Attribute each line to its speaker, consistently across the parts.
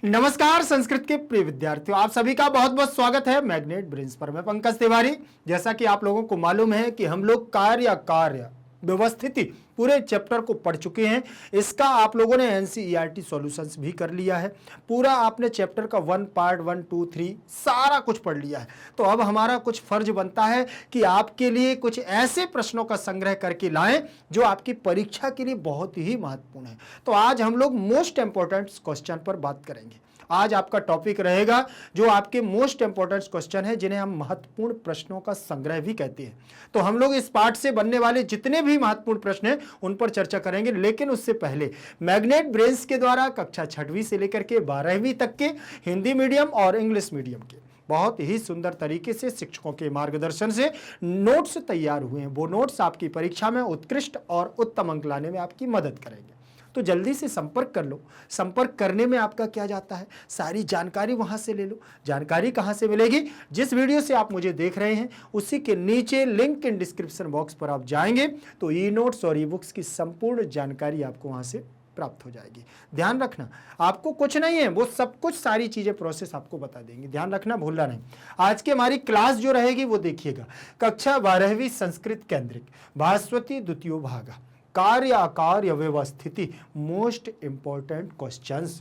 Speaker 1: नमस्कार संस्कृत के प्रिय विद्यार्थियों, आप सभी का बहुत बहुत स्वागत है मैग्नेट ब्रेन्स पर। मैं पंकज तिवारी। जैसा कि आप लोगों को मालूम है कि हम लोग कार्य व्यवस्थिति पूरे चैप्टर को पढ़ चुके हैं। इसका आप लोगों ने एनसीईआरटी सॉल्यूशंस भी कर लिया है। पूरा आपने चैप्टर का पार्ट 1, 2, 3 सारा कुछ पढ़ लिया है। तो अब हमारा कुछ फर्ज बनता है कि आपके लिए कुछ ऐसे प्रश्नों का संग्रह करके लाएं जो आपकी परीक्षा के लिए बहुत ही महत्वपूर्ण है। तो आज हम लोग मोस्ट इंपॉर्टेंट क्वेश्चन पर बात करेंगे। आज आपका टॉपिक रहेगा जो आपके मोस्ट इंपॉर्टेंट क्वेश्चन है, जिन्हें हम महत्वपूर्ण प्रश्नों का संग्रह भी कहते हैं। तो हम लोग इस पाठ से बनने वाले जितने भी महत्वपूर्ण प्रश्न हैं उन पर चर्चा करेंगे। लेकिन उससे पहले मैग्नेट ब्रेन्स के द्वारा कक्षा 6वीं से लेकर के 12वीं तक के हिंदी मीडियम और इंग्लिश मीडियम के बहुत ही सुंदर तरीके से शिक्षकों के मार्गदर्शन से नोट्स तैयार हुए हैं। वो नोट्स आपकी परीक्षा में उत्कृष्ट और उत्तम अंक लाने में आपकी मदद करेंगे। तो जल्दी से संपर्क कर लो। संपर्क करने में आपका क्या जाता है, सारी जानकारी वहां से ले लो। जानकारी कहां से मिलेगी? जिस वीडियो से आप मुझे देख रहे हैं उसी के नीचे लिंक इन डिस्क्रिप्शन बॉक्स पर आप जाएंगे तो ई नोट्स और ई बुक्स की संपूर्ण जानकारी आपको वहां से प्राप्त हो जाएगी। ध्यान रखना, आपको कुछ नहीं है, वो सब कुछ सारी चीजें प्रोसेस आपको बता देंगे। ध्यान रखना, भूलना नहीं। आज की हमारी क्लास जो रहेगी वो देखिएगा, कक्षा 12वीं संस्कृत केंद्रिक भास्वती द्वितीय भाग, कार्य अकार्य व्यवस्थिति, मोस्ट इंपॉर्टेंट क्वेश्चंस।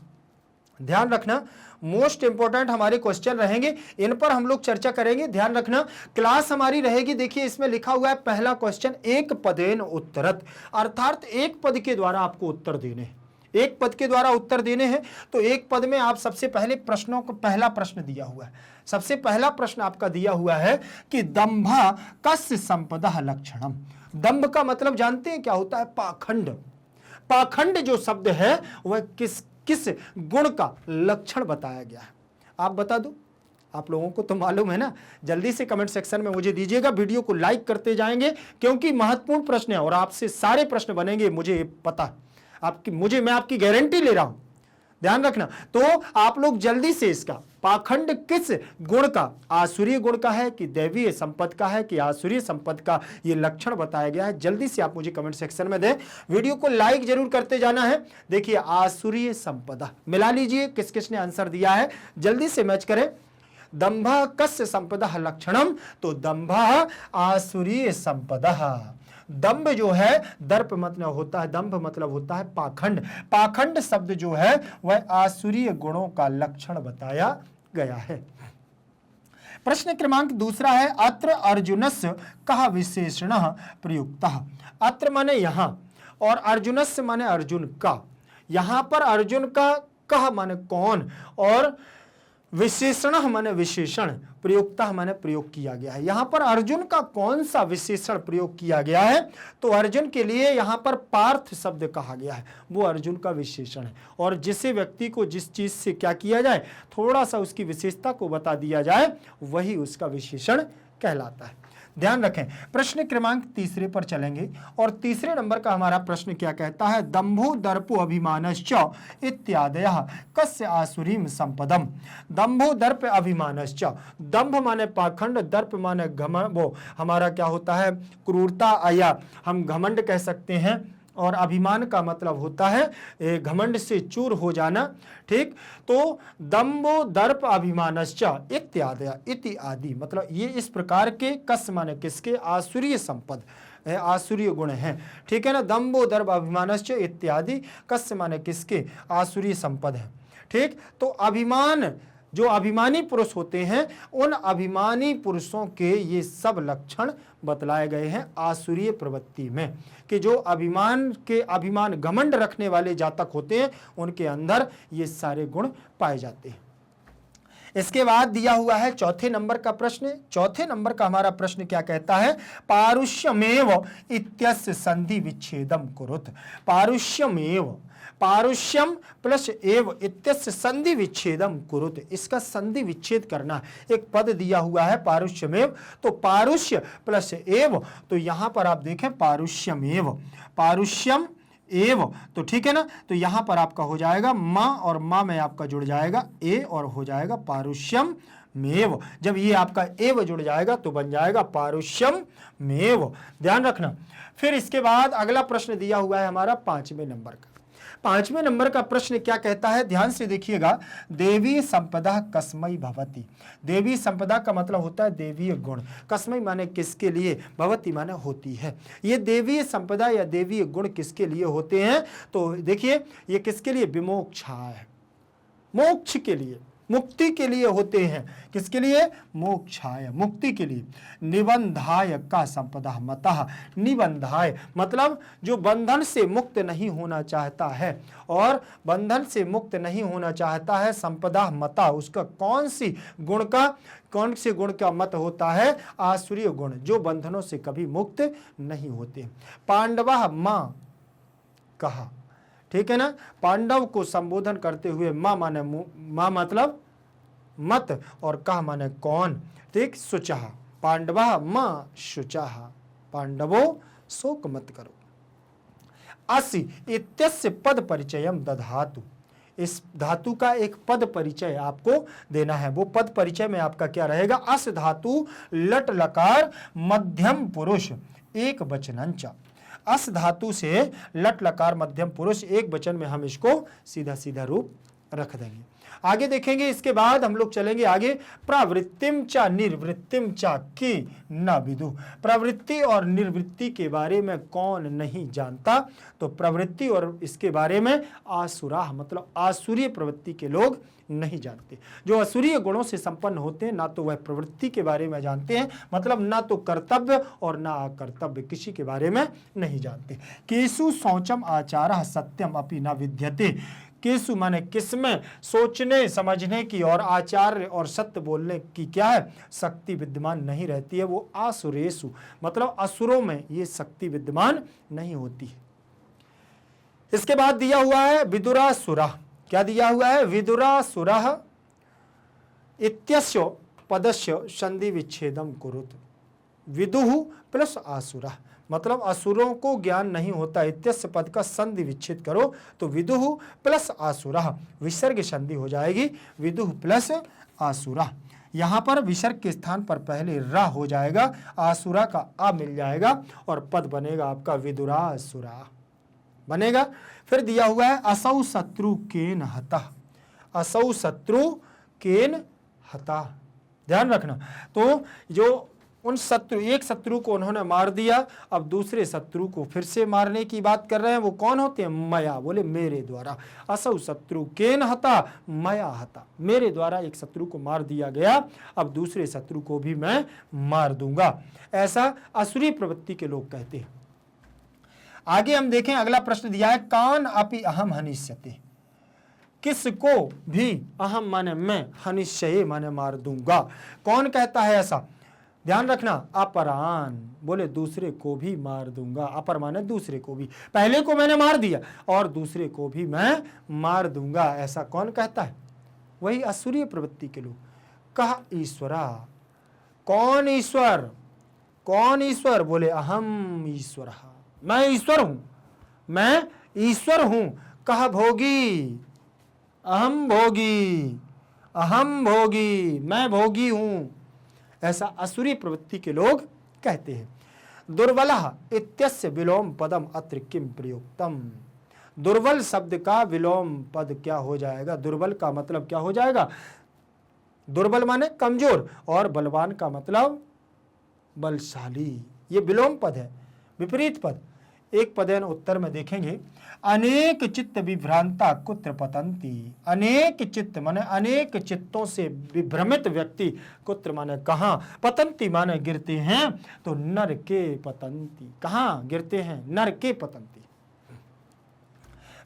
Speaker 1: ध्यान रखना, मोस्ट इंपॉर्टेंट हमारे क्वेश्चन रहेंगे, इन पर हम लोग चर्चा करेंगे। ध्यान रखना, क्लास हमारी रहेगी, देखिए इसमें लिखा हुआ है पहला क्वेश्चन एक पदेन उत्तरत, अर्थात एक पद के द्वारा आपको उत्तर देने हैं। एक पद के द्वारा उत्तर देने हैं। तो एक पद में आप सबसे पहले प्रश्नों को पहला प्रश्न दिया हुआ है। सबसे पहला प्रश्न आपका दिया हुआ है कि दंभा कस्य संपदा लक्षणम। दंभ का मतलब जानते हैं क्या होता है? पाखंड। पाखंड जो शब्द है वह किस किस गुण का लक्षण बताया गया है? आप बता दो, आप लोगों को तो मालूम है ना। जल्दी से कमेंट सेक्शन में मुझे दीजिएगा, वीडियो को लाइक करते जाएंगे क्योंकि महत्वपूर्ण प्रश्न है और आपसे सारे प्रश्न बनेंगे, मुझे पता है। मैं आपकी गारंटी ले रहा हूं। ध्यान रखना, तो आप लोग जल्दी से इसका पाखंड किस गुण का, आसुरीय गुण का है कि दैवीय संपद का है कि आसुरीय संपद का, ये लक्षण बताया गया है। जल्दी से आप मुझे कमेंट सेक्शन में दें, वीडियो को लाइक जरूर करते जाना है। देखिए आसुरीय संपदा मिला लीजिए, किस किसने आंसर दिया है जल्दी से मैच करें। दंभा कस्य संपदा लक्षणम, तो दंभा आसुरीय संपदा। दंभ जो है, दर्प मतलब होता है, दंभ मतलब होता है पाखंड। पाखंड शब्द जो है वह आसुरीय गुणों का लक्षण बताया गया है। प्रश्न क्रमांक दूसरा है अत्र अर्जुनस्य कः विशेषणः प्रयुक्तः। अत्र माने यहां और अर्जुनस्य माने अर्जुन का। यहां पर अर्जुन का कः माने कौन और विशेषण माने विशेषण, प्रयुक्ता माने प्रयोग किया गया है। यहां पर अर्जुन का कौन सा विशेषण प्रयोग किया गया है? तो अर्जुन के लिए यहां पर पार्थ शब्द कहा गया है, वो अर्जुन का विशेषण है। और जिसे व्यक्ति को जिस चीज से क्या किया जाए, थोड़ा सा उसकी विशेषता को बता दिया जाए, वही उसका विशेषण कहलाता है। ध्यान रखें, प्रश्न क्रमांक तीसरे पर चलेंगे और तीसरे नंबर का हमारा प्रश्न क्या कहता है? दंभो दर्पो अभिमानश्च इत्यादयः कस्य आसुरीम संपदम। दंभो दर्प अभिमानश्च, दंभ माने पाखंड, दर्प माने घमंड, वो हमारा क्या होता है? क्रूरता या हम घमंड कह सकते हैं। और अभिमान का मतलब होता है घमंड से चूर हो जाना। ठीक, तो दंभो दर्प अभिमानश्च इत्यादि, इति आदि, मतलब ये इस प्रकार के कस माने किसके? आसुरीय संपद, आसुरीय गुण हैं। ठीक है ना, दंभो दर्प अभिमानश्च इत्यादि कस्य माने किसके? आसुरीय संपद है। ठीक, तो अभिमान, जो अभिमानी पुरुष होते हैं उन अभिमानी पुरुषों के ये सब लक्षण बतलाए गए हैं आसुरीय प्रवृत्ति में, कि जो अभिमान घमंड रखने वाले जातक होते हैं उनके अंदर ये सारे गुण पाए जाते हैं। इसके बाद दिया हुआ है चौथे नंबर का प्रश्न। चौथे नंबर का हमारा प्रश्न क्या कहता है? पारुष्यमेव इत्यस्य संधि विच्छेदम कुरुत। पारुष्यमेव, पारुष्यम प्लस एव इत्यस्य संधि विच्छेदम कुरुत, इसका संधि विच्छेद करना। एक पद दिया हुआ है पारुष्यमेव, तो पारुष्य प्लस एव, तो यहां पर आप देखें पारुष्यमेव, पारुष्यम एव, तो ठीक है ना। तो यहां पर आपका हो जाएगा मां और मां में आपका जुड़ जाएगा ए और हो जाएगा पारुष्यम मेव। जब ये आपका एव जुड़ जाएगा तो बन जाएगा पारुष्यम मेव। ध्यान रखना। फिर इसके बाद अगला प्रश्न दिया हुआ है हमारा 5वें नंबर का। 5वें नंबर का प्रश्न क्या कहता है, ध्यान से देखिएगा। देवी संपदा कस्मै भवति। देवी संपदा का मतलब होता है देवीय गुण। कस्मै माने किसके लिए, भवति माने होती है। ये देवीय संपदा या देवीय गुण किसके लिए होते हैं, तो देखिए ये किसके लिए, विमोक्षाय, मोक्ष के लिए, मुक्ति के लिए होते हैं। किसके लिए, मोक्षाय, मुक्ति के लिए। निबंधाय का संपदा मतः। निबंधाय मतलब जो बंधन से मुक्त नहीं होना चाहता है, और बंधन से मुक्त नहीं होना चाहता है, संपदा मता, उसका कौन से गुण का मत होता है, आसुरीय गुण, जो बंधनों से कभी मुक्त नहीं होते। पांडवा मां कहा, ठीक है ना। पांडव को संबोधन करते हुए मां माने मां मतलब मत, और कह माने कौन, ठीक। शुचः, पांडवा मां शुचः, पांडवो शोक मत करो। असि इत्यस्य पद परिचयम दधातु। इस धातु का एक पद परिचय आपको देना है। वो पद परिचय में आपका क्या रहेगा, अस धातु लट लकार मध्यम पुरुष एक वचनंच। अस धातु से लट लकार मध्यम पुरुष एक वचन में हम इसको सीधा सीधा रूप रख देंगे। आगे देखेंगे, इसके बाद हम लोग चलेंगे आगे। प्रवृत्तिम च निर्वृत्तिम च की न विदु। प्रवृत्ति और निर्वृत्ति के बारे में कौन नहीं जानता, तो प्रवृत्ति और इसके बारे में आसुरा मतलब आसुरीय प्रवृत्ति के लोग नहीं जानते। जो असुरीय गुणों से संपन्न होते हैं, ना तो वह प्रवृत्ति के बारे में जानते हैं, मतलब ना तो कर्तव्य और ना अकर्तव्य किसी के बारे में नहीं जानते। केसु शौचम आचारः सत्यम अपि न विद्यते। केसु माने किसमें, सोचने समझने की और आचार्य और सत्य बोलने की क्या है, शक्ति विद्यमान नहीं रहती है। वो आसुरेसु मतलब असुरों में ये शक्ति विद्यमान नहीं होती है। इसके बाद दिया हुआ है विदुरासुरा। क्या दिया हुआ है, विदुरासुरः इत्यस्य पदस्य संधि विच्छेदम कुरुत। विदुः प्लस आसुरः मतलब असुरों को ज्ञान नहीं होता, इत्यस्य पद का संधि विच्छेद करो तो विदुः प्लस आसुरः, विसर्ग संधि हो जाएगी, विदुः प्लस आसुरः। यहां पर विसर्ग के स्थान पर पहले र हो जाएगा, आसुरा का आ मिल जाएगा और पद बनेगा आपका विदुरासुरा बनेगा। फिर दिया हुआ है असौ शत्रु केन हतः। असौ शत्रु केन हतः, ध्यान रखना। तो जो उन शत्रु, एक शत्रु को उन्होंने मार दिया, अब दूसरे शत्रु को फिर से मारने की बात कर रहे हैं। वो कौन होते हैं, मया, बोले मेरे द्वारा। असौ शत्रु केन हता मया हता, मेरे द्वारा एक शत्रु को मार दिया गया, अब दूसरे शत्रु को भी मैं मार दूंगा। ऐसा असुरी प्रवृत्ति के लोग कहते हैं। आगे हम देखें, अगला प्रश्न दिया है कान अपि अहम हनिष्यते। किसको भी, अहम माने मैं, हनिष्ये माने मार दूंगा। कौन कहता है ऐसा, ध्यान रखना, अपरान बोले दूसरे को भी मार दूंगा। अपर माने दूसरे को भी, पहले को मैंने मार दिया और दूसरे को भी मैं मार दूंगा। ऐसा कौन कहता है, वही असुरीय प्रवृत्ति के लोग। कहा ईश्वरा, कौन ईश्वर, कौन ईश्वर, बोले अहम ईश्वर, मैं ईश्वर हूं, मैं ईश्वर हूं। कहा भोगी, अहम भोगी, अहम भोगी, मैं भोगी हूं। ऐसा असुरी प्रवृत्ति के लोग कहते हैं। दुर्बलः इत्यस्य विलोम पदम अत्र किम प्रयुक्तम। दुर्बल शब्द का विलोम पद क्या हो जाएगा, दुर्बल का मतलब क्या हो जाएगा, दुर्बल माने कमजोर, और बलवान का मतलब बलशाली। ये विलोम पद है, विपरीत पद। एक पदेन उत्तर में देखेंगे, अनेक चित्त विभ्रांता कुत्र पतंती। अनेक चित्त माने अनेक चित्तों से विभ्रमित व्यक्ति, कुत्र माने कहां, पतंती माने गिरते हैं, तो नर के पतंती, कहां गिरते हैं, नर के पतंती।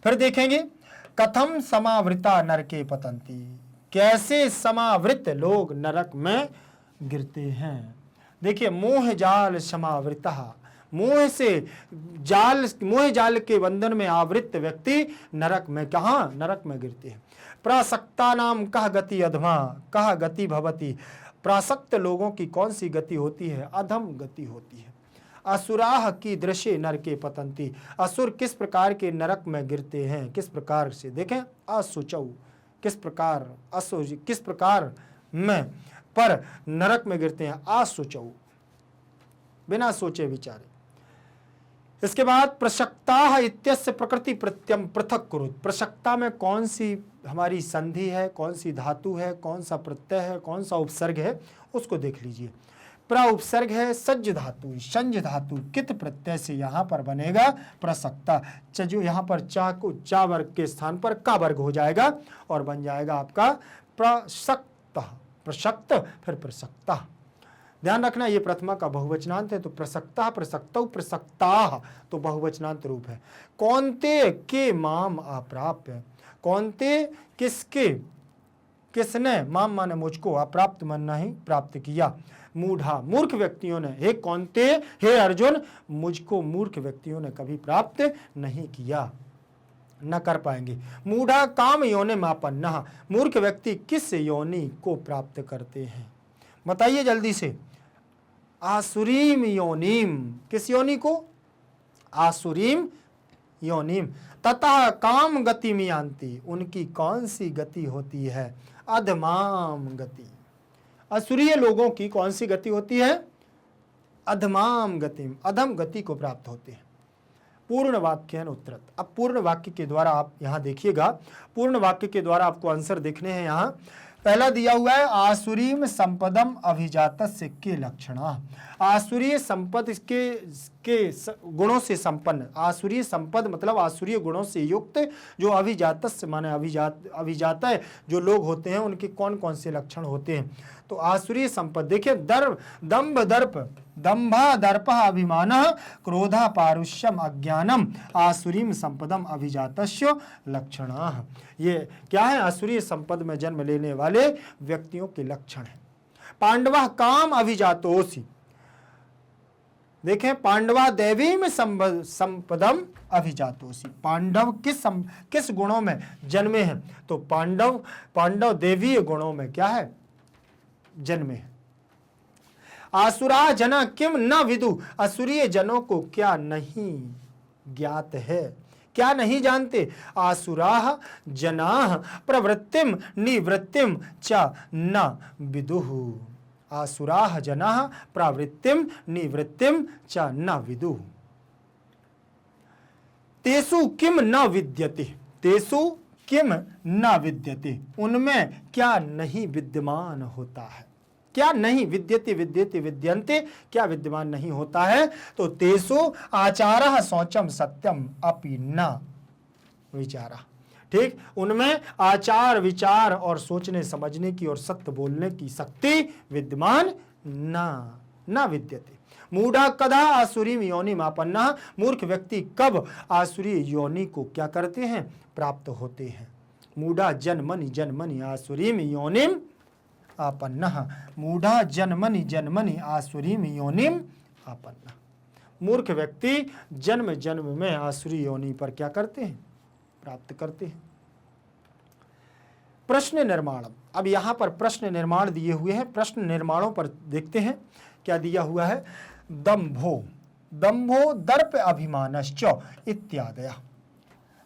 Speaker 1: फिर देखेंगे कथम समावृता नर के पतंती, कैसे समावृत लोग नरक में गिरते हैं। देखिए मोह जाल समावृता, मोह से जाल, मोह जाल के बंधन में आवृत व्यक्ति नरक में, कहां, नरक में गिरते हैं। प्रासक्ता नाम कह गति अधमा, कह गति भवती। प्रासक्त लोगों की कौन सी गति होती है, अधम गति होती है। असुराह की दृश्य नर के पतंती, असुर किस प्रकार के नरक में गिरते हैं, किस प्रकार से, देखें असुचौ, किस प्रकार, असो किस प्रकार में, पर नरक में गिरते हैं, असुचौ बिना सोचे विचारे। इसके बाद प्रसक्ता इत्यस्य प्रकृति प्रत्यम पृथक कुरुत। प्रसक्ता में कौन सी हमारी संधि है, कौन सी धातु है, कौन सा प्रत्यय है, कौन सा उपसर्ग है, उसको देख लीजिए। प्र उपसर्ग है सज्ज धातु, संज धातु कित प्रत्यय से यहाँ पर बनेगा प्रसक्ता। जो यहाँ पर चा को चा वर्ग के स्थान पर का वर्ग हो जाएगा और बन जाएगा आपका प्रसक्त। प्रसक्त फिर प्रसक्ता। ध्यान रखना ये प्रथमा का बहुवचनांत है, तो प्रसक्ता प्रसक्तौ प्रसक्ता तो बहुवचनांत रूप है। कौनते के माम अप्राप्य, कौनते किसके, किसने, माम माने मुझको, अप्राप्त मन नहीं प्राप्त किया। मूढ़ा मूर्ख व्यक्तियों ने, हे कौनते हे अर्जुन, मुझको मूर्ख व्यक्तियों ने कभी प्राप्त नहीं किया, न कर पाएंगे। मूढ़ा काम योनि मापन्ना, मूर्ख व्यक्ति किस योनि को प्राप्त करते हैं, बताइए जल्दी से। आसुरीम योनिम, किस योनि को, आसुरीम योनिम। ततः काम गति में आंती, उनकी कौन सी गति होती है, अधमाम गति। असुरीय लोगों की कौन सी गति होती है, अधमाम गति, अधम गति को प्राप्त होते हैं। पूर्ण वाक्य उत्तरत। अब पूर्ण वाक्य के द्वारा आप यहां देखिएगा, पूर्ण वाक्य के द्वारा आपको आंसर देखने हैं। यहां पहला दिया हुआ है आसुरीम संपदम अभिजातस्य के लक्षणा, आसुरीय संपद के गुणों से संपन्न। आसुरीय संपद मतलब आसुरीय गुणों से युक्त जो अभिजातस्य माने अभिजात है जो लोग होते हैं, उनके कौन कौन से लक्षण होते हैं। तो आसुरीय संपद देखिए, दंभ दर्प, दंभा दर्प अभिमान क्रोधा पारुष्यम अज्ञानम आसुरीम संपदम अभिजातस्य लक्षणा। ये क्या है, आसुरीय संपद में जन्म लेने वाले व्यक्तियों के लक्षण है। पांडवा काम अभिजातोसी, देखें पांडवा दैवीम संपदम अभिजातोसी, पांडव किस गुणों में जन्मे हैं, तो पांडव देवीय गुणों में क्या है, जन्मे हैं। आसुरा जना किम न विदु, असुरीय जनों को क्या नहीं ज्ञात है, क्या नहीं जानते। आसुराः जनाः प्रवृत्तिम निवृत्तिम च न विदुः, आसुराः जनाः प्रवृत्तिम निवृत्तिम च न विदुः। तेषु किम न विद्यते, तेषु किम न विद्यते, उनमें क्या नहीं विद्यमान होता है, क्या नहीं, विद्यते विद्यते विद्यन्ते, क्या विद्यमान नहीं होता है। तो तेषु आचारः शौचम सत्यम अपि न विचारा, ठीक, उनमें आचार विचार और सोचने समझने की और सत्य बोलने की शक्ति विद्यमान न विद्यते। मूढ़ा कदा आसुरीम योनि मापन्ना, मूर्ख व्यक्ति कब आसुरी योनि को क्या करते हैं, प्राप्त होते हैं। मूढ़ा जन्मनि आसुरीम योनिम आपन्नः, मूढ़ा जन्मनि आसुरीम योनिम आपन्नः, मूर्ख व्यक्ति जन्म जन्म में आसुरी योनि पर क्या करते हैं, प्राप्त करते हैं। प्रश्न निर्माण, अब यहां पर प्रश्न निर्माण दिए हुए हैं, प्रश्न निर्माणों पर देखते हैं क्या दिया हुआ है। दंभो दर्प अभिमानश्च इत्यादयः,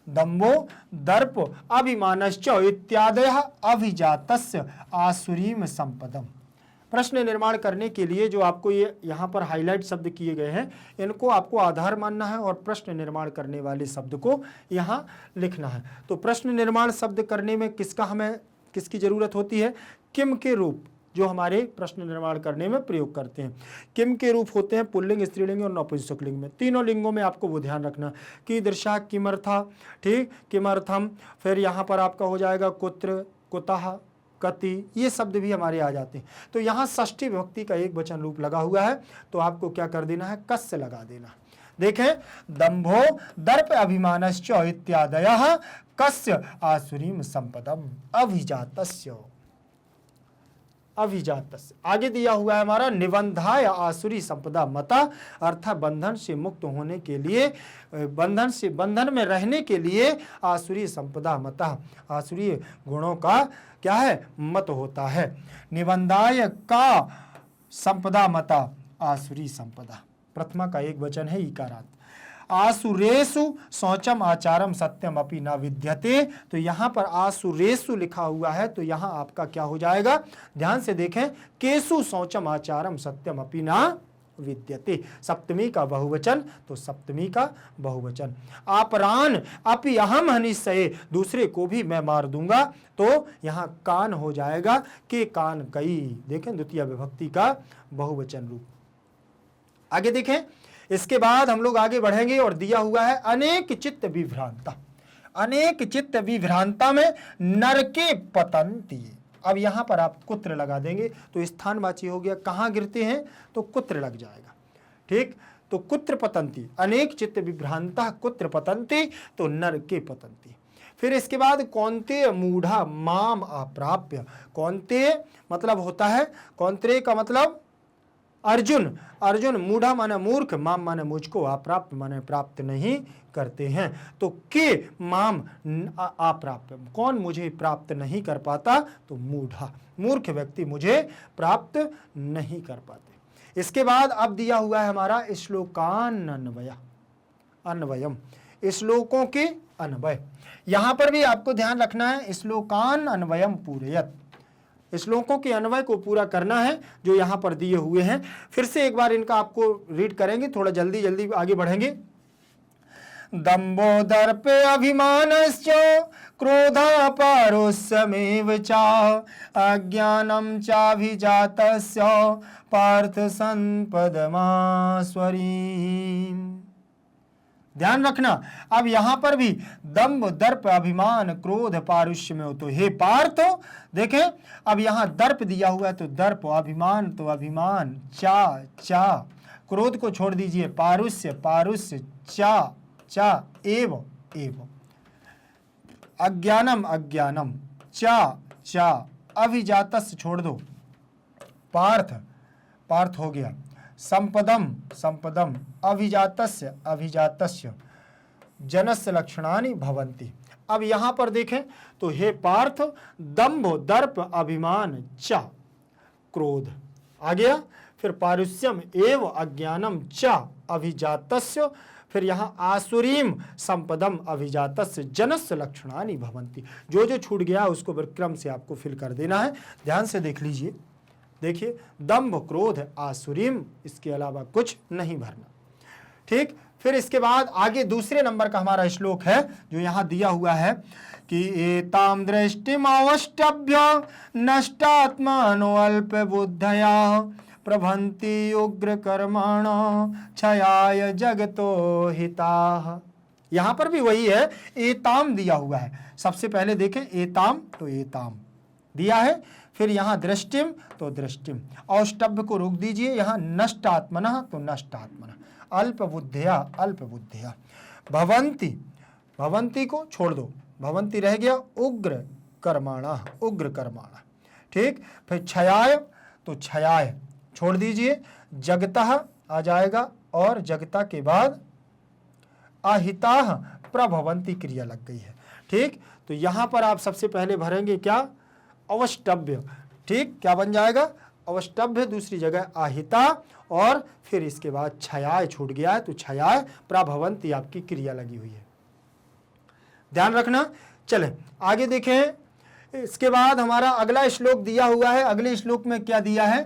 Speaker 1: दंभो दर्प अभिमानश्च इत्यादयः अभिजातस्य आसुरीम संपदम। प्रश्न निर्माण करने के लिए जो आपको ये यहाँ पर हाईलाइट शब्द किए गए हैं, इनको आपको आधार मानना है और प्रश्न निर्माण करने वाले शब्द को यहाँ लिखना है। तो प्रश्न निर्माण शब्द करने में किसकी जरूरत होती है, किम के रूप जो हमारे प्रश्न निर्माण करने में प्रयोग करते हैं। किम के रूप होते हैं पुल्लिंग, स्त्रीलिंग और नपुंसकलिंग में। तीनों लिंगों में आपको वो ध्यान रखना, कीदृशा, किमर्था, ठीक, किमर्थम, फिर यहाँ पर आपका हो जाएगा कुत्र, कुतः, कति, ये शब्द भी हमारे आ जाते हैं। तो यहाँ षष्ठी विभक्ति का एक वचन रूप लगा हुआ है, तो आपको क्या कर देना है, कस्य लगा देना। देखें, दंभो दर्प अभिमानश्च इत्यादयः कस्य आसुरीम संपदम अभिजातस्य, अभिजातस्य। आगे दिया हुआ है हमारा निबंधाय आसुरी संपदा मता, अर्थात बंधन से मुक्त होने के लिए, बंधन में रहने के लिए आसुरी संपदा मता, आसुरी गुणों का क्या है, मत होता है। निबंधाय का संपदा मता आसुरी संपदा, प्रथमा का एक वचन है इकारांत। आसुरेषु शौचम आचारम सत्यम अपि न विद्यते, तो यहाँ पर आसुरेषु लिखा हुआ है, तो यहाँ आपका क्या हो जाएगा, ध्यान से देखें, केसु शौचम आचारम सत्यम अपि न विद्यते। सप्तमी का बहुवचन तो सप्तमी का बहुवचन। आपरान अपि अहम हनिशये, दूसरे को भी मैं मार दूंगा, तो यहाँ कान हो जाएगा के कान कई। देखें द्वितीय विभक्ति का बहुवचन रूप। आगे देखें, इसके बाद हम लोग आगे बढ़ेंगे और दिया हुआ है अनेक चित्त विभ्रांता। अनेक चित्त विभ्रांता में नरके पतंती। अब यहां पर आप कुत्र लगा देंगे तो स्थानवाची हो गया, कहां गिरते हैं तो कुत्र लग जाएगा। ठीक, तो कुत्र पतंती, अनेक चित्त विभ्रांता कुत्र पतंती, तो नरके पतंती। फिर इसके बाद कौन्तेय मूढ़ा माम अप्राप्य। कौन्तेय मतलब होता है, कौन्त्रेय का मतलब अर्जुन। अर्जुन मूढ़ा माने मूर्ख, माम माने मुझको, अप्राप्य माने प्राप्त नहीं करते हैं। तो के माम अप्राप्य, कौन मुझे प्राप्त नहीं कर पाता, तो मूढ़ा, मूर्ख व्यक्ति मुझे प्राप्त नहीं कर पाते। इसके बाद अब दिया हुआ है हमारा श्लोकान अन्वय, अन्वयम, श्लोकों के अन्वय। यहां पर भी आपको ध्यान रखना है, श्लोकान अन्वयम पूरयत, श्लोकों के अन्वय को पूरा करना है जो यहां पर दिए हुए हैं। फिर से एक बार इनका आपको रीड करेंगे, थोड़ा जल्दी जल्दी आगे बढ़ेंगे। दंभो दर्प अभिमानश्च क्रोधा पारुष्यमेव च अज्ञानं चाभिजातस्य पार्थ संपदमास्वरीम्। ध्यान रखना, अब यहां पर भी दंभ दर्प अभिमान क्रोध पारुष्य में हो, तो हे पार्थ, देखें अब यहां दर्प दिया हुआ है तो दर्प, अभिमान तो अभिमान, चा चा, क्रोध को छोड़ दीजिए, पारुष्य पारुष्य, चा चा, एव एव, अज्ञानम अज्ञानम, चा चा, अभिजातस्य छोड़ दो, पार्थ पार्थ हो गया, संपदम संपदम, अभिजातस्य अभिजातस्य, जनस्य लक्षणानि भवन्ति। अब यहां पर देखें तो हे पार्थ, दंभ दर्प अभिमान च क्रोध आ गया, फिर पारुष्यम एव अज्ञानम च अभिजातस्य, फिर यहां आसुरीम संपदम अभिजातस्य जनस्य लक्षणानि भवन्ति। जो जो छूट गया उसको विक्रम से आपको फिल कर देना है। ध्यान से देख लीजिए, देखिए दंभ क्रोध आसुरीम, इसके अलावा कुछ नहीं भरना। ठीक, फिर इसके बाद आगे दूसरे नंबर का हमारा श्लोक है जो यहां दिया हुआ है कि एताम दृष्टिमवष्टभ्य नष्टात्मानो अल्प बुद्धया प्रभंति उग्र कर्माण क्षयाय जगतो हिताः। यहां पर भी वही है, एताम दिया हुआ है। सबसे पहले देखें एताम, तो एताम दिया है, फिर यहां दृष्टिम तो दृष्टिम, औष्टभ्य को रोक दीजिए, यहां नष्ट आत्मनः तो नष्ट आत्मनः, अल्प बुद्धिया अल्प बुद्धिया, भवंती भवंती को छोड़ दो, भवंती रह गया, उग्र कर्माणा उग्र कर्माणा। ठीक, फिर क्षयाय तो क्षयाय छोड़ दीजिए, जगतः आ जाएगा और जगता के बाद अहिताः प्रभवंती क्रिया लग गई है। ठीक, तो यहां पर आप सबसे पहले भरेंगे क्या, अवष्टभ्य। ठीक, क्या बन जाएगा, अवष्टभ्य, दूसरी जगह आहिता, और फिर इसके बाद छयाय छूट गया है तो छयाय प्रभवंती आपकी क्रिया लगी हुई है। ध्यान रखना। चले आगे देखें, इसके बाद हमारा अगला श्लोक दिया हुआ है। अगले श्लोक में क्या दिया है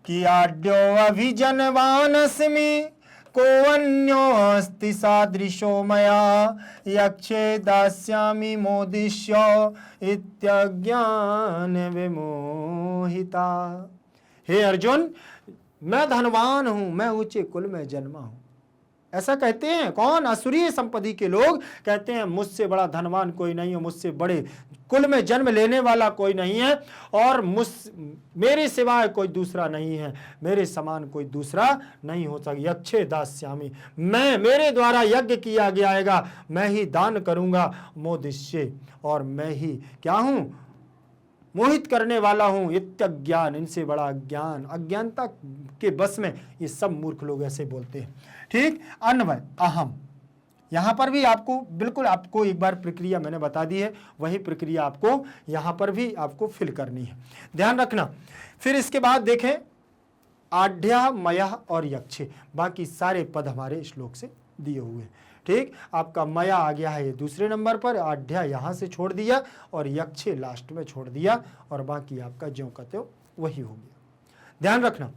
Speaker 1: कि आड्यो अभिजनवानस्मि को अन्योऽस्ति सादृशो मया यक्षे दास्यामि मोदिष्य इत्यज्ञान विमोहिता। हे अर्जुन, मैं धनवान हूं, मैं ऊंचे कुल में जन्मा हूं, ऐसा कहते हैं कौन, असुरीय संपत्ति के लोग कहते हैं मुझसे बड़ा धनवान कोई नहीं है, मुझसे बड़े कुल में जन्म लेने वाला कोई नहीं है, और मेरे सिवाय कोई दूसरा नहीं है, मेरे समान कोई दूसरा नहीं हो सकता। यक्षे दास्यामि, मैं, मेरे द्वारा यज्ञ किया गया, मैं ही दान करूंगा, मोदिष्ये, और मैं ही क्या हूं, मोहित करने वाला हूं, इत्यज्ञान, इनसे बड़ा अज्ञान, अज्ञानता के बस में ये सब मूर्ख लोग ऐसे बोलते हैं। ठीक, अन्वय अहम, यहां पर भी आपको बिल्कुल, आपको एक बार प्रक्रिया मैंने बता दी है, वही प्रक्रिया आपको यहां पर भी आपको फिल करनी है, ध्यान रखना। फिर इसके बाद देखें आढ्या मया और यक्षे, बाकी सारे पद हमारे श्लोक से दिए हुए हैं। ठीक, आपका मया आ गया है ये दूसरे नंबर पर, आढ्या यहां से छोड़ दिया और यक्षे लास्ट में छोड़ दिया, और बाकी आपका ज्यों का त्यों वही हो गया। ध्यान रखना।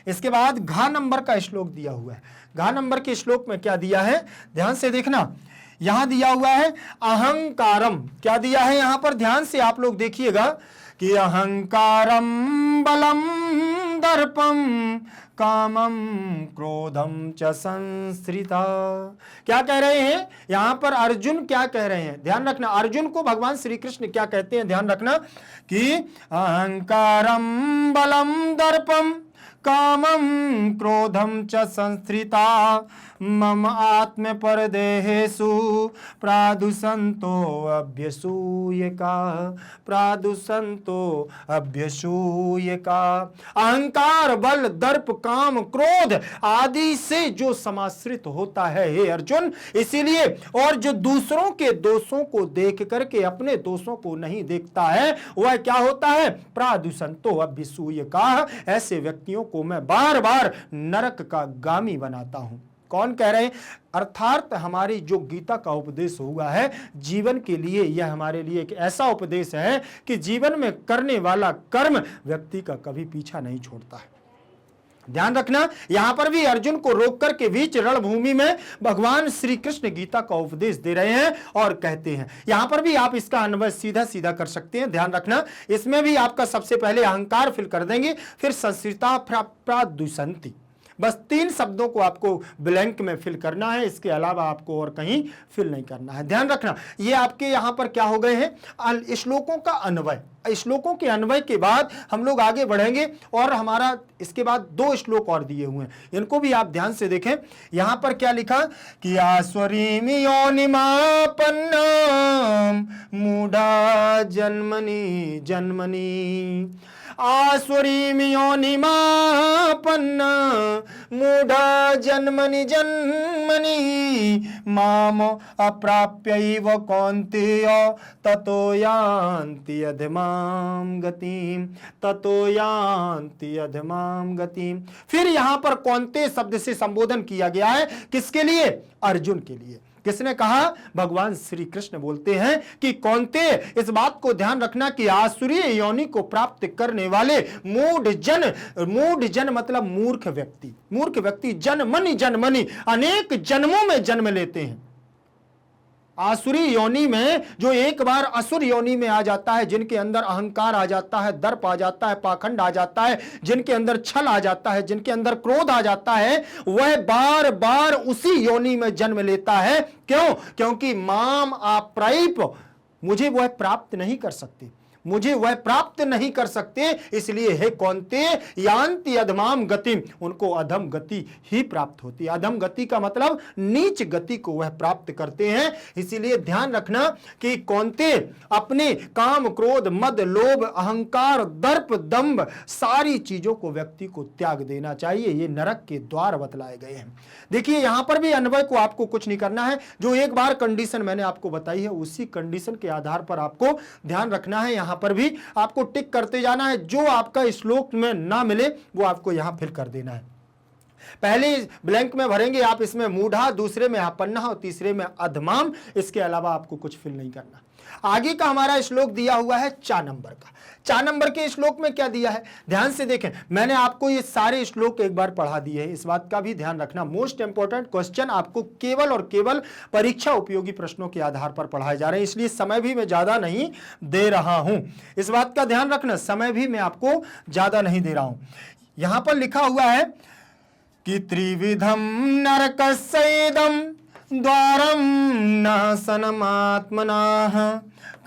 Speaker 1: इसके बाद घा नंबर का श्लोक दिया हुआ है। घा नंबर के श्लोक में क्या दिया है, ध्यान से देखना। यहां दिया हुआ है अहंकारम। क्या दिया है यहां पर, ध्यान से आप लोग देखिएगा कि अहंकारम बलम दर्पम कामम क्रोधम च संश्रिता। क्या कह रहे हैं यहां पर, अर्जुन क्या कह रहे हैं, ध्यान रखना। अर्जुन को भगवान श्री कृष्ण क्या कहते हैं, ध्यान रखना कि अहंकारम बलम दर्पम कामम क्रोधम च संश्रिता मम आत्म परदेहेषु प्रादुषंतो अभ्यसूयका प्रादुषंतो अभ्यसूयका। अहंकार बल दर्प काम क्रोध आदि से जो समाश्रित होता है हे अर्जुन, इसीलिए, और जो दूसरों के दोषों को देख करके अपने दोषों को नहीं देखता है, वह क्या होता है, प्रादुषंतो अभ्यसूयका। ऐसे व्यक्तियों को मैं बार बार नरक का गामी बनाता हूं। कौन कह रहे हैं, अर्थात हमारी जो गीता का उपदेश हुआ है जीवन के लिए, यह हमारे लिए एक ऐसा उपदेश है कि जीवन में करने वाला कर्म व्यक्ति का कभी पीछा नहीं छोड़ता है। ध्यान रखना, यहां पर भी अर्जुन को रोक करके बीच रणभूमि में भगवान श्री कृष्ण गीता का उपदेश दे रहे हैं और कहते हैं, यहां पर भी आप इसका अन्वय सीधा सीधा कर सकते हैं। ध्यान रखना, इसमें भी आपका सबसे पहले अहंकार फिल कर देंगे, फिर संश्रिता प्रादुषंति, बस 3 शब्दों को आपको ब्लैंक में फिल करना है, इसके अलावा आपको और कहीं फिल नहीं करना है। ध्यान रखना, ये आपके यहां पर क्या हो गए हैं, श्लोकों का अन्वय। श्लोकों के अन्वय के बाद हम लोग आगे बढ़ेंगे और हमारा इसके बाद 2 श्लोक और दिए हुए हैं, इनको भी आप ध्यान से देखें। यहां पर क्या लिखा कि आस्वरीम योनिमापन्नम मूढ़ा जन्मनि जन्मनि। आस्वरीम योनिमापन्न मूढ़ा जन्मनि जन्मनि माम अप्राप्यैव कौन्तेय ततो यान्ति अधमां गतिम ततो यान्ति अधमां गतिम। फिर यहां पर कौन्ते शब्द से संबोधन किया गया है, किसके लिए, अर्जुन के लिए। किसने कहा, भगवान श्री कृष्ण बोलते हैं कि कौन्ते, इस बात को ध्यान रखना कि आसुरी योनि को प्राप्त करने वाले मूढ़ जन मतलब मूर्ख व्यक्ति जन्मनि अनेक जन्मों में जन्म लेते हैं। आसुरी योनि में जो एक बार असुर योनि में आ जाता है, जिनके अंदर अहंकार आ जाता है, दर्प आ जाता है, पाखंड आ जाता है, जिनके अंदर छल आ जाता है, जिनके अंदर क्रोध आ जाता है, वह बार बार उसी योनि में जन्म लेता है। क्यों, क्योंकि माम अप्राप्य, मुझे वह प्राप्त नहीं कर सकते, मुझे वह प्राप्त नहीं कर सकते, इसलिए हे कौन्ते यान्ति अधमाम गतिम, उनको अधम गति ही प्राप्त होती है। अधम गति का मतलब नीच गति को वह प्राप्त करते हैं। इसीलिए ध्यान रखना कि कौन्ते अपने काम क्रोध मद लोभ अहंकार दर्प दंभ सारी चीजों को व्यक्ति को त्याग देना चाहिए। ये नरक के द्वार बतलाए गए हैं। देखिए यहां पर भी अन्वय को आपको कुछ नहीं करना है, जो एक बार कंडीशन मैंने आपको बताई है उसी कंडीशन के आधार पर आपको ध्यान रखना है। यहां पर भी आपको टिक करते जाना है, जो आपका श्लोक में ना मिले वो आपको यहां फिल कर देना है। पहले ब्लैंक में भरेंगे आप, इसमें मूढ़ा, दूसरे में आपन्ना और तीसरे में अधमाम, इसके अलावा आपको कुछ फिल नहीं करना। आगे का हमारा श्लोक दिया हुआ है 4 नंबर का। 4 नंबर के श्लोक में क्या दिया है, ध्यान से देखें। मैंने आपको ये सारे श्लोक एक बार पढ़ा दिए हैं, इस बात का भी ध्यान रखना। मोस्ट इंपॉर्टेंट क्वेश्चन आपको केवल और केवल परीक्षा उपयोगी प्रश्नों के आधार पर पढ़ाए जा रहे हैं, इसलिए समय भी मैं ज्यादा नहीं दे रहा हूं। इस बात का ध्यान रखना, समय भी मैं आपको ज्यादा नहीं दे रहा हूं। यहां पर लिखा हुआ है कि त्रिविधम नरकस्येदं द्वारम नाशनमात्मनाः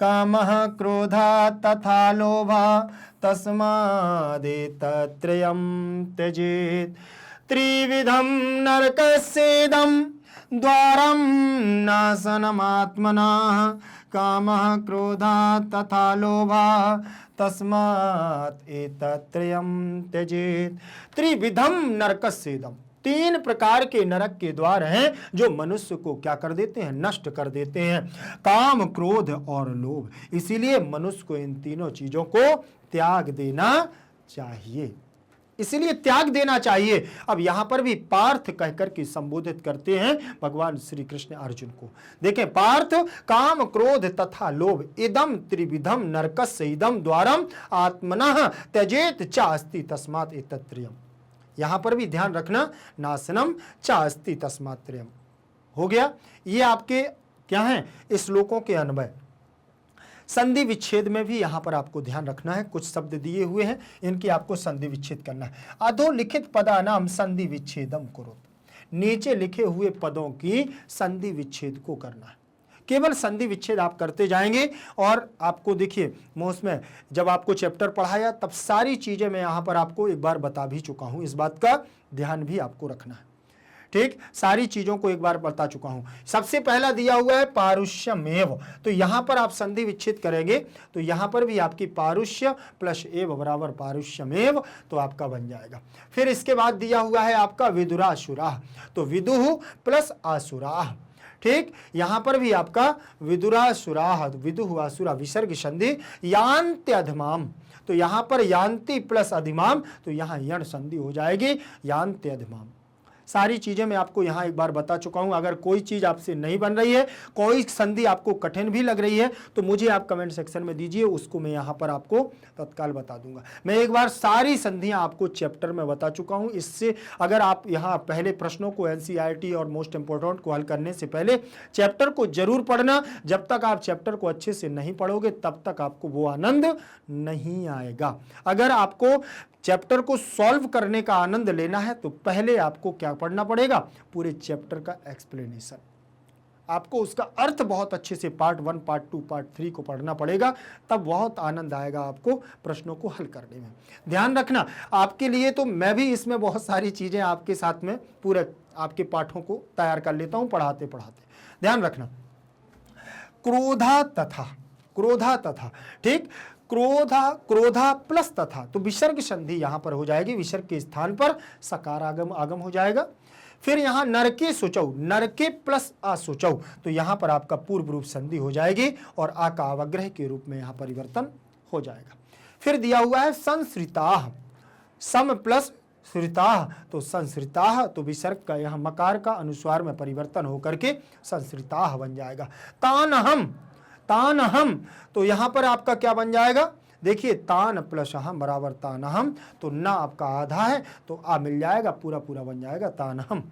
Speaker 1: कामः क्रोधः तथा लोभः तस्मादेतत्त्रयं त्यजेत्। त्रिविधं नरकस्येदं द्वारं नाशनमात्मनाः कामः क्रोधः तथा लोभः तस्मात् एतत्त्रयं त्यजेत्। त्रिविधम नरकस्येदं, 3 प्रकार के नरक के द्वार हैं जो मनुष्य को क्या कर देते हैं, नष्ट कर देते हैं, काम क्रोध और लोभ। इसीलिए मनुष्य को इन तीनों चीजों को त्याग देना चाहिए, इसीलिए त्याग देना चाहिए। अब यहां पर भी पार्थ कहकर के संबोधित करते हैं भगवान श्री कृष्ण अर्जुन को। देखें, पार्थ काम क्रोध तथा लोभ इदम त्रिविधम नरकस्य इदम द्वारम आत्मनः त्यजेत चास्ति तस्मात् एतत्त्रयम्। यहां पर भी ध्यान रखना, नाशनम चास्ति तस्मात्रयम हो गया। ये आपके क्या हैं, श्लोकों के अन्वय। संधि विच्छेद में भी यहां पर आपको ध्यान रखना है, कुछ शब्द दिए हुए हैं, इनकी आपको संधि विच्छेद करना है। अधोलिखित पदानाम संधि विच्छेदम करो, नीचे लिखे हुए पदों की संधि विच्छेद को करना है। केवल संधि विच्छेद आप करते जाएंगे और आपको देखिए मोस्ट में जब आपको चैप्टर पढ़ाया तब सारी चीजें मैं यहां पर आपको एक बार बता भी चुका हूं, इस बात का ध्यान भी आपको रखना है। ठीक, सारी चीजों को एक बार बता चुका हूं। सबसे पहला दिया हुआ है पारुष्यमेव, तो यहां पर आप संधि विच्छेद करेंगे तो यहां पर भी आपकी पारुष्य प्लस एव बराबर पारुष्यमेव, तो आपका बन जाएगा। फिर इसके बाद दिया हुआ है आपका विदुरासुराः, तो विदुः प्लस आसुराः। ठीक, यहां पर भी आपका विदुरासुराः, विदुः आसुरा विसर्ग संधि यान्त्यधमाम, तो यहां पर यान्ति प्लस अधिमाम, तो यहां यण संधि हो जाएगी यान्त्यधमाम। सारी चीजें मैं आपको यहां एक बार बता चुका हूं। अगर कोई चीज आपसे नहीं बन रही है, कोई संधि आपको कठिन भी लग रही है, तो मुझे आप कमेंट सेक्शन में दीजिए, उसको मैं यहां पर आपको तत्काल बता दूंगा। मैं एक बार सारी संधियां आपको चैप्टर में बता चुका हूं। इससे अगर आप यहां पहले प्रश्नों को एनसीईआरटी और मोस्ट इंपोर्टेंट को हल करने से पहले चैप्टर को जरूर पढ़ना। जब तक आप चैप्टर को अच्छे से नहीं पढ़ोगे तब तक आपको वो आनंद नहीं आएगा। अगर आपको चैप्टर को सॉल्व करने का आनंद लेना है तो पहले आपको क्या पढ़ना पड़ेगा, पूरे चैप्टर का एक्सप्लेनेशन, आपको उसका अर्थ बहुत अच्छे से पार्ट 1, पार्ट 2, पार्ट 3 को पढ़ना पड़ेगा, तब बहुत आनंद आएगा आपको प्रश्नों को हल करने में। ध्यान रखना, आपके लिए तो मैं भी इसमें बहुत सारी चीजें आपके साथ में पूरे आपके पाठों को तैयार कर लेता हूं पढ़ाते पढ़ाते। ध्यान रखना, क्रोधा तथा, ठीक, क्रोधा प्लस तथा, तो विसर्ग संधि यहां पर हो जाएगी, विसर्ग के स्थान पर सकार आगम हो जाएगा। फिर यहां नरके शुचौ, नरके प्लस असुचौ, तो यहां पर आपका पूर्व रूप संधि हो जाएगी और आ का अवग्रह के रूप में यहां परिवर्तन हो जाएगा। फिर दिया हुआ है संस्कृताः, सम प्लस श्रिताः, तो संस्कृताः, तो विसर्ग का यहां मकार का अनुस्वार में परिवर्तन होकर के संस्कृताः बन जाएगा। तानहम, तो यहां पर आपका क्या बन जाएगा, देखिए तान प्लस अहम बराबर तानहम, तो ना आपका आधा है तो आ मिल जाएगा, पूरा पूरा बन जाएगा तानहम।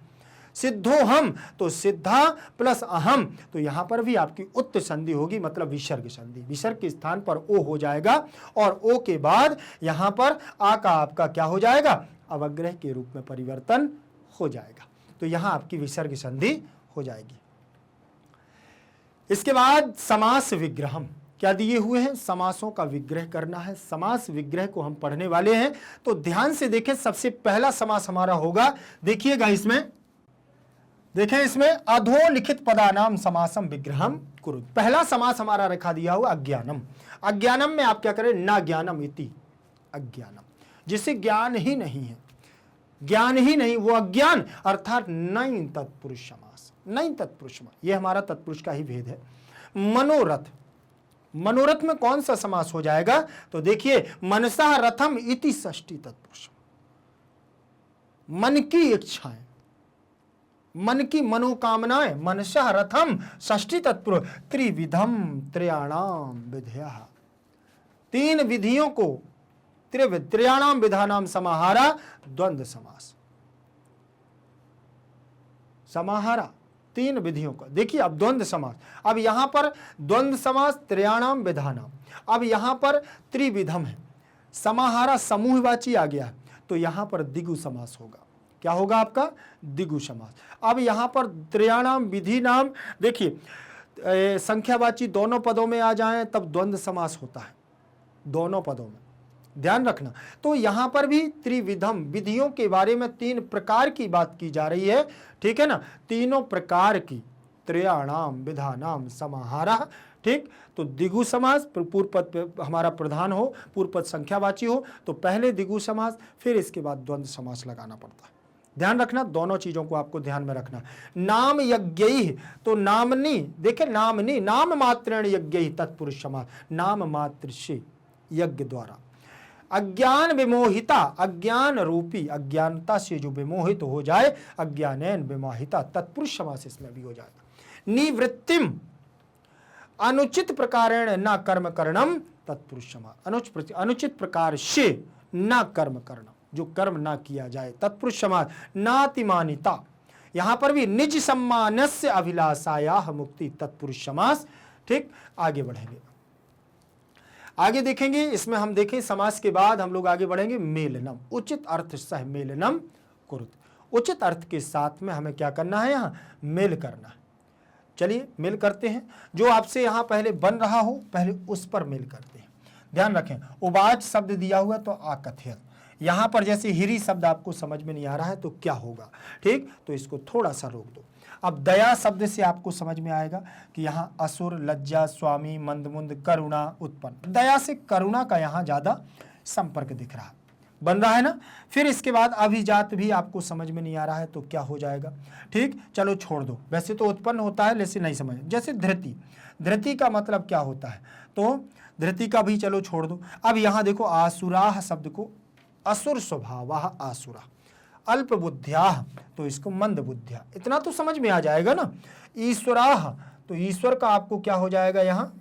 Speaker 1: सिद्धोहम, तो सिद्धा प्लस अहम, तो यहां पर भी आपकी उत्त संधि होगी, मतलब विसर्ग संधि, विसर्ग के स्थान पर ओ हो जाएगा और ओ के बाद यहां पर आ का आपका क्या हो जाएगा, अवग्रह के रूप में परिवर्तन हो जाएगा, तो यहां आपकी विसर्ग संधि हो जाएगी। इसके बाद समास विग्रहम, क्या दिए हुए हैं, समासों का विग्रह करना है। समास विग्रह को हम पढ़ने वाले हैं, तो ध्यान से देखें। सबसे पहला समास हमारा होगा, देखिएगा इसमें, देखें इसमें अधोलिखित पदानाम समासम विग्रहम कुरु। पहला समास हमारा रखा दिया हुआ अज्ञानम। अज्ञानम में आप क्या करें, ना ज्ञानम इति अज्ञानम, जिसे ज्ञान ही नहीं है, ज्ञान ही नहीं, वो अज्ञान, अर्थात नहीं तत्पुरुष समास, नहीं तत्पुरुष, ये हमारा तत्पुरुष का ही भेद है। मनोरथ, मनोरथ में कौन सा समास हो जाएगा, तो देखिए मनसा रथम इति षष्ठी तत्पुरुष, मन की इच्छाएं, मन की मनोकामनाएं, मनसा रथम षष्ठी तत्पुरुष, त्रिविधम त्रयाणाम विधया, तीन विधियों को, त्रयाणाम विधानाम समाहारा, द्वंद्व समास, समाहारा तीन विधियों का। देखिए अब द्वंद्व समास, अब यहां पर द्वंद्व समास त्रयाणाम विधानाम, अब यहां पर त्रिविधम है, समाहारा समूहवाची आ गया, तो यहां पर द्विगु समास होगा। क्या होगा आपका, द्विगु समास। अब यहां पर त्रयाणाम विधि नाम, देखिए संख्यावाची दोनों पदों में आ जाएं तब द्वंद्व समास होता है, दोनों पदों में, ध्यान रखना। तो यहां पर भी त्रिविधम, विधियों के बारे में तीन प्रकार की बात की जा रही है, ठीक है ना, तीनों प्रकार की, त्रयाणाम विधानाम समाहारा, ठीक। तो द्विगु समास, पूर्व पद हमारा प्रधान हो, पूर्व पद संख्यावाची हो, तो पहले द्विगु समास, फिर इसके बाद द्वंद्व समास लगाना पड़ता है। ध्यान रखना, दोनों चीजों को आपको ध्यान में रखना। नाम यज्ञ, तो नामनी, देखिए नामनी, नाम मात्रेण यज्ञ तत्पुरुष समास, नाम मात्र से यज्ञ द्वारा। अज्ञान विमोहिता, अज्ञान रूपी, अज्ञानता से जो विमोहित हो जाए, अज्ञानेन विमोहिता, तत्पुरुष समास इसमें भी हो जाएगा। निवृत्तिम, अनुचित प्रकारेण न कर्म करणम, तत्पुरुष समास, अनुचित प्रकार से न कर्म करणम, जो कर्म ना किया जाए। तत्पुरुष समास नातिमानिता, यहां पर भी निज सम्मानस्य अभिलाषाया मुक्ति, तत्पुरुष समास। ठीक, आगे बढ़ेंगे, आगे देखेंगे। इसमें हम देखें समास के बाद हम लोग आगे बढ़ेंगे। मेलनम, उचित अर्थ सह मेलनम कुरुत, उचित अर्थ के साथ में हमें क्या करना है, यहां मेल करना है। चलिए मेल करते हैं, जो आपसे यहां पहले बन रहा हो पहले उस पर मेल करते हैं। ध्यान रखें, उवाच शब्द दिया हुआ तो आकथ्यत, यहां पर जैसे हिरी शब्द आपको समझ में नहीं आ रहा है तो क्या होगा, ठीक, तो इसको थोड़ा सा रोक दो। अब दया शब्द से आपको समझ में आएगा कि यहाँ असुर, लज्जा, स्वामी, मंदमुंद, करुणा उत्पन्न, दया से करुणा का यहाँ ज्यादा संपर्क दिख रहा है, बन रहा है ना। फिर इसके बाद अभिजात भी आपको समझ में नहीं आ रहा है तो क्या हो जाएगा, ठीक, चलो छोड़ दो, वैसे तो उत्पन्न होता है लेकिन नहीं समझ, जैसे धृति, धृति का मतलब क्या होता है, तो धृति का भी चलो छोड़ दो। अब यहाँ देखो आसुराह शब्द को असुर स्वभाव आसुरा, अल्प बुद्धिया तो इसको मंद बुद्धिया, इतना तो समझ में आ जाएगा ना। ईश्वराह तो ईश्वर का आपको क्या हो जाएगा यहाँ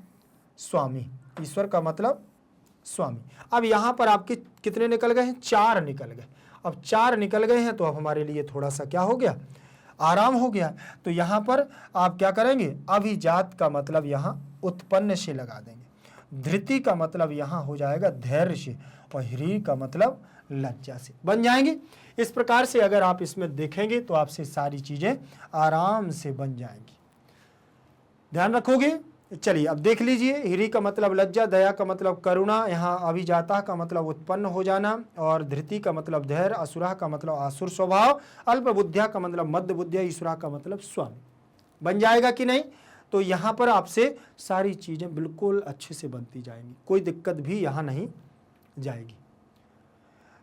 Speaker 1: स्वामी, ईश्वर का मतलब स्वामी। अब यहाँ पर आपके कितने निकल गए हैं, 4 निकल गए। अब 4 निकल गए हैं तो अब हमारे लिए थोड़ा सा क्या हो गया, आराम हो गया। तो यहाँ पर आप क्या करेंगे, अभिजात का मतलब यहाँ उत्पन्न से लगा देंगे, धृति का मतलब यहाँ हो जाएगा धैर्य से, और ह्री का मतलब लज्जा से, बन जाएंगे। इस प्रकार से अगर आप इसमें देखेंगे तो आपसे सारी चीजें आराम से बन जाएंगी, ध्यान रखोगे। चलिए अब देख लीजिए, हिरी का मतलब लज्जा, दया का मतलब करुणा, यहाँ अभिजाता का मतलब उत्पन्न हो जाना, और धृति का मतलब धैर्य, असुरा का मतलब आसुर स्वभाव, अल्प बुद्धिया का मतलब मध्य बुद्धिया, ईश्वरा का मतलब स्वामी, बन जाएगा कि नहीं। तो यहाँ पर आपसे सारी चीजें बिल्कुल अच्छे से बनती जाएंगी, कोई दिक्कत भी यहाँ नहीं जाएगी।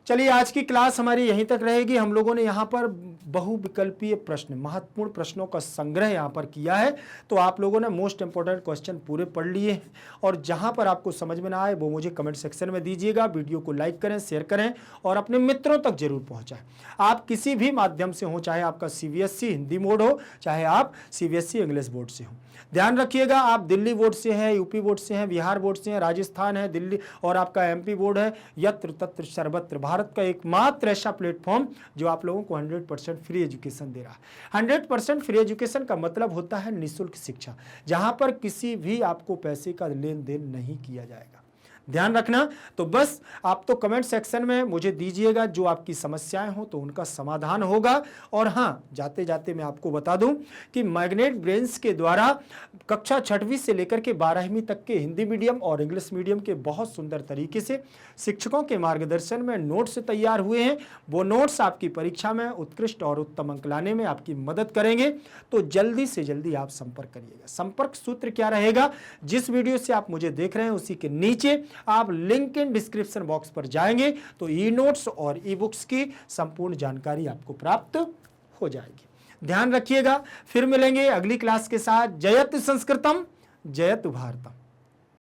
Speaker 1: चलिए आज की क्लास हमारी यहीं तक रहेगी। हम लोगों ने यहाँ पर बहुविकल्पीय प्रश्न, महत्वपूर्ण प्रश्नों का संग्रह यहाँ पर किया है, तो आप लोगों ने मोस्ट इंपॉर्टेंट क्वेश्चन पूरे पढ़ लिए हैं, और जहाँ पर आपको समझ में ना आए वो मुझे कमेंट सेक्शन में दीजिएगा। वीडियो को लाइक करें, शेयर करें और अपने मित्रों तक जरूर पहुँचाएं। आप किसी भी माध्यम से हो, चाहे आपका CBSE हिंदी बोर्ड हो, चाहे आप CBSE इंग्लिश बोर्ड से हो। ध्यान रखिएगा, आप दिल्ली बोर्ड से हैं, यूपी बोर्ड से हैं, बिहार बोर्ड से हैं, राजस्थान है, दिल्ली और आपका MP बोर्ड है, यत्र तत्र सर्वत्र, भारत का एकमात्र ऐसा प्लेटफॉर्म जो आप लोगों को 100% फ्री एजुकेशन दे रहा है। 100% फ्री एजुकेशन का मतलब होता है निःशुल्क शिक्षा, जहां पर किसी भी आपको पैसे का लेन देन नहीं किया जाएगा। ध्यान रखना। तो बस आप तो कमेंट सेक्शन में मुझे दीजिएगा जो आपकी समस्याएं हो तो उनका समाधान होगा। और हाँ, जाते जाते मैं आपको बता दूं कि मैग्नेट ब्रेन्स के द्वारा कक्षा 6वीं से लेकर के 12वीं तक के हिंदी मीडियम और इंग्लिश मीडियम के बहुत सुंदर तरीके से शिक्षकों के मार्गदर्शन में नोट्स तैयार हुए हैं। वो नोट्स आपकी परीक्षा में उत्कृष्ट और उत्तम अंक लाने में आपकी मदद करेंगे। तो जल्दी से जल्दी आप संपर्क करिएगा। संपर्क सूत्र क्या रहेगा, जिस वीडियो से आप मुझे देख रहे हैं उसी के नीचे आप लिंक इन डिस्क्रिप्शन बॉक्स पर जाएंगे तो ई नोट्स और ई बुक्स की संपूर्ण जानकारी आपको प्राप्त हो जाएगी। ध्यान रखिएगा, फिर मिलेंगे अगली क्लास के साथ। जयतु संस्कृतम, जयतु भारतम।